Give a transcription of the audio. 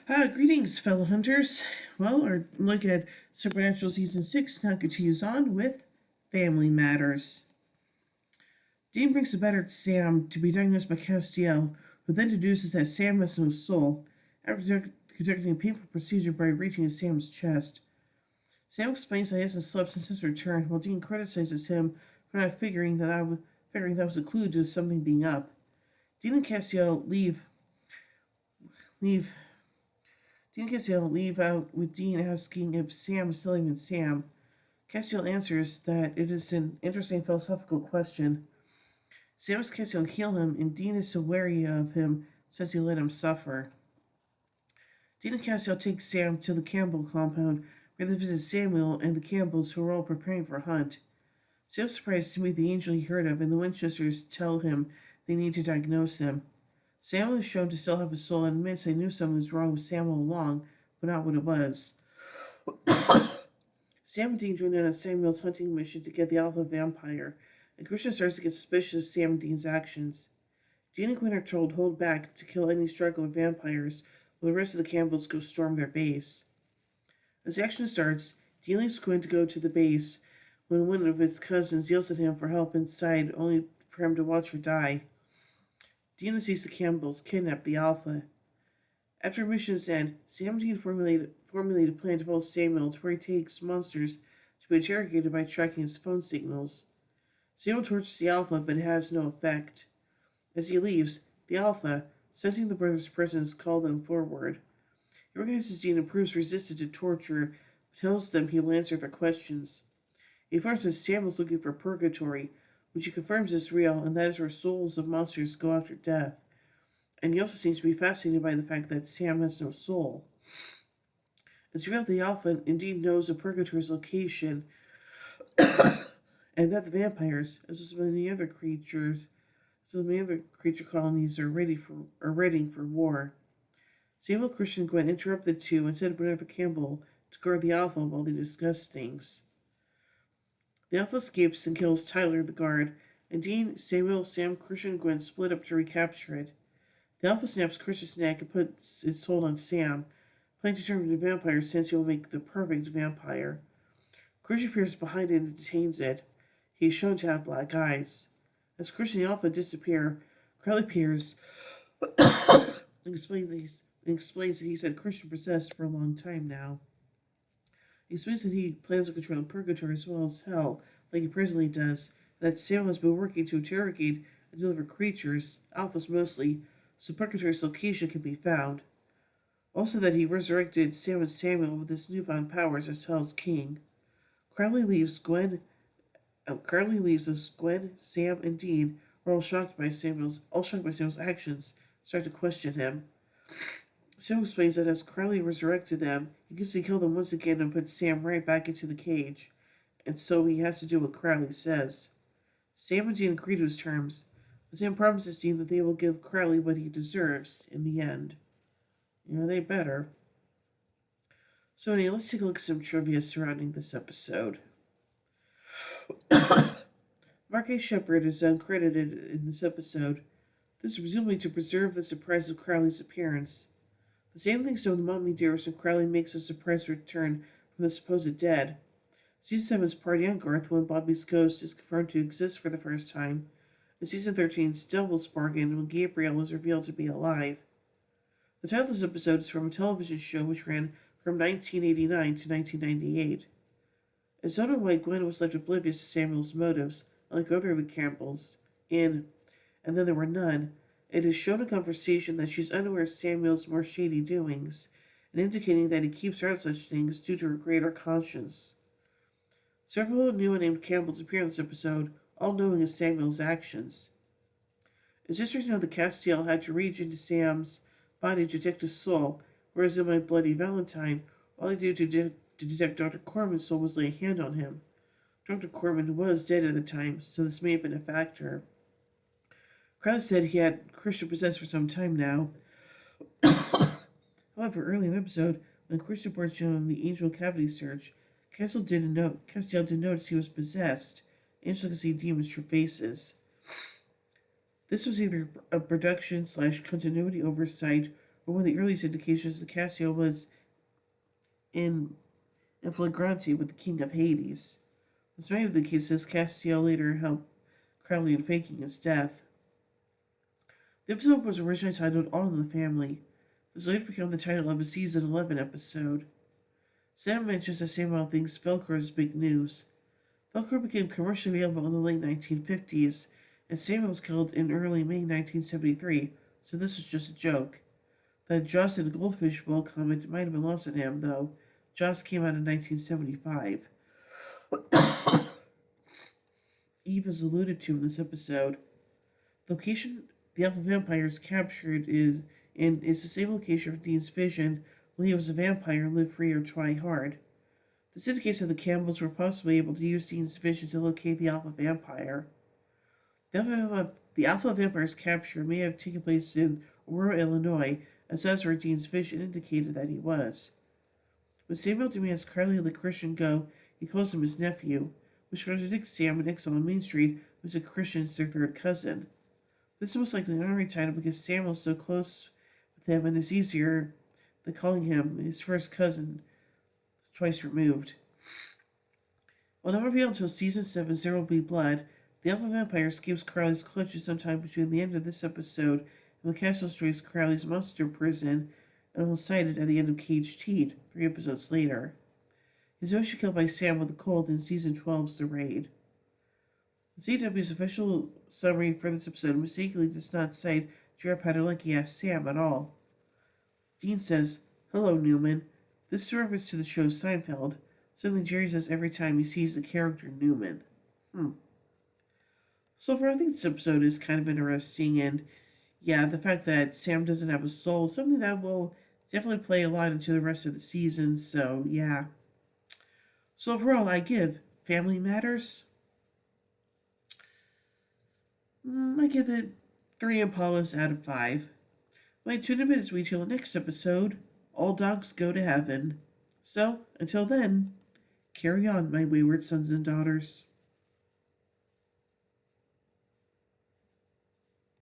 Greetings, fellow hunters. Well, our look at Supernatural Season 6 now continues on with Family Matters. Dean brings the battered Sam to be diagnosed by Castiel, who then deduces that Sam has no soul, after conducting a painful procedure by reaching into Sam's chest. Sam explains that he hasn't slept since his return, while Dean criticizes him for not figuring that was a clue to something being up. Dean and Castiel leave Dean and Castiel leave out with Dean asking if Sam is still even Sam. Castiel answers that it is an interesting philosophical question. Sam asks Castiel to heal him, and Dean is so wary of him since he let him suffer. Dean and Castiel take Sam to the Campbell compound, where they visit Samuel and the Campbells, who are all preparing for a hunt. Sam's surprised to meet the angel he heard of, and the Winchesters tell him they need to diagnose him. Samuel is shown to still have a soul and admits they knew something was wrong with Sam all along, but not what it was. Sam and Dean join in on Samuel's hunting mission to get the alpha vampire, and Christian starts to get suspicious of Sam and Dean's actions. Dean and Gwen are told to hold back to kill any straggler vampires, while the rest of the Campbells go storm their base. As the action starts, Dean leaves Gwen to go to the base when one of his cousins yells at him for help inside, only for him to watch her die. Dean sees the Campbells kidnap the Alpha. After mission's end, Sam and Dean formulate a plan to follow Samuel to where he takes monsters to be interrogated by tracking his phone signals. Samuel tortures the Alpha, but it has no effect. As he leaves, the Alpha, sensing the brothers' presence, calls them forward. He recognizes Dean and proves resistant to torture, but tells them he will answer their questions. He informs that Samuel is looking for purgatory, which he confirms is real, and that is where souls of monsters go after death. And he also seems to be fascinated by the fact that Sam has no soul. It's revealed the Alpha indeed knows of Purgatory's location, and that the vampires, as well as many other creature colonies, are ready for war. Samuel, Christian, and Gwen interrupt the two and set up another Campbell to guard the Alpha while they discuss things. The Alpha escapes and kills Tyler, the guard, and Dean, Samuel, Sam, Christian, and Gwen split up to recapture it. The Alpha snaps Christian's neck and puts its hold on Sam, planning to turn him into a vampire since he will make the perfect vampire. Christian appears behind it and detains it. He is shown to have black eyes. As Christian and the Alpha disappear, Crowley appears and explains that he's had Christian possessed for a long time now. He explains that he plans on controlling Purgatory as well as Hell, like he presently does, and that Samuel has been working to interrogate and deliver creatures, Alphas mostly, so Purgatory's location can be found. Also that he resurrected Sam and Samuel with his newfound powers as Hell's king. Crowley leaves as Gwen, Sam, and Dean are all shocked by Samuel's actions, start to question him. Sam explains that as Crowley resurrected them, he gets to kill them once again and put Sam right back into the cage, and so he has to do what Crowley says. Sam and Dean agree to his terms, but Sam promises Dean that they will give Crowley what he deserves in the end. They better. So anyway, let's take a look at some trivia surrounding this episode. Mark A. Shepard is uncredited in this episode. This is presumably to preserve the surprise of Crowley's appearance. The same thing so in the Mommy Dearest when Crowley makes a surprise return from the supposed dead. Season 7's Party on Garth when Bobby's ghost is confirmed to exist for the first time, and Season 13's Devil's Bargain when Gabriel is revealed to be alive. The title of this episode is from a television show which ran from 1989 to 1998. As Zona White, Gwen was left oblivious to Samuel's motives, unlike other of the Campbells. And then there were none. It is shown in conversation that she's unaware of Samuel's more shady doings, and indicating that he keeps her out of such things due to her greater conscience. Several new and named Campbells appear in this episode, all knowing of Samuel's actions. It's interesting how the Castiel had to reach into Sam's body to detect his soul, whereas in My Bloody Valentine, all they do to detect Dr. Corman's soul was lay a hand on him. Dr. Corman was dead at the time, so this may have been a factor. Krause said he had Christian possessed for some time now. However, early in the episode, when Christian reports on the Angel cavity search, Castiel didn't notice he was possessed. Angel could see demons through faces. This was either a production/continuity oversight but one of the earliest indications that Cassio was in flagrante with the King of Hades. This may be the case as Cassio later helped Crowley in faking his death. The episode was originally titled All in the Family. This later became the title of a season 11 episode. Sam mentions that Samuel thinks Velcro is big news. Velcro became commercially available in the late 1950s, and Samuel was killed in early May 1973, so this was just a joke. The Joss and the Goldfish Bowl comment might have been lost on him, though. Joss came out in 1975. Eve is alluded to in this episode. The location the Alpha Vampire is captured is the same location of Dean's vision when he was a vampire and lived free or try hard. This indicates that the Campbells were possibly able to use Dean's vision to locate the Alpha Vampire. The Alpha Vampire's capture may have taken place in Aurora, Illinois, as that's where Dean's vision indicated that he was. When Samuel demands Carly let Christian go, he calls him his nephew, which contradicts Sam and Exile on Main Street, who said Christian's their third cousin. This is most likely an honorary title because Samuel's so close with him and is easier than calling him his first cousin twice removed. While not revealed until Season 7, There Will Be Blood, the Alpha Vampire escapes Crowley's clutches sometime between the end of this episode and when Cassio destroys Crowley's monster prison and almost sighted at the end of Caged Heat, 3 episodes later. He's eventually killed by Sam with a cold in Season 12's The Raid. The CW's official summary for this episode mistakenly does not cite Jared Padalecki as Sam at all. Dean says, "Hello, Newman." This is a reference to the show Seinfeld, something Jerry says every time he sees the character Newman. So overall, I think this episode is kind of interesting, and yeah, the fact that Sam doesn't have a soul is something that will definitely play a lot into the rest of the season, so yeah. So overall, I give Family Matters, I give it 3 Impalas out of 5. My tune in as we till the next episode, All Dogs Go to Heaven. So, until then, carry on, my wayward sons and daughters.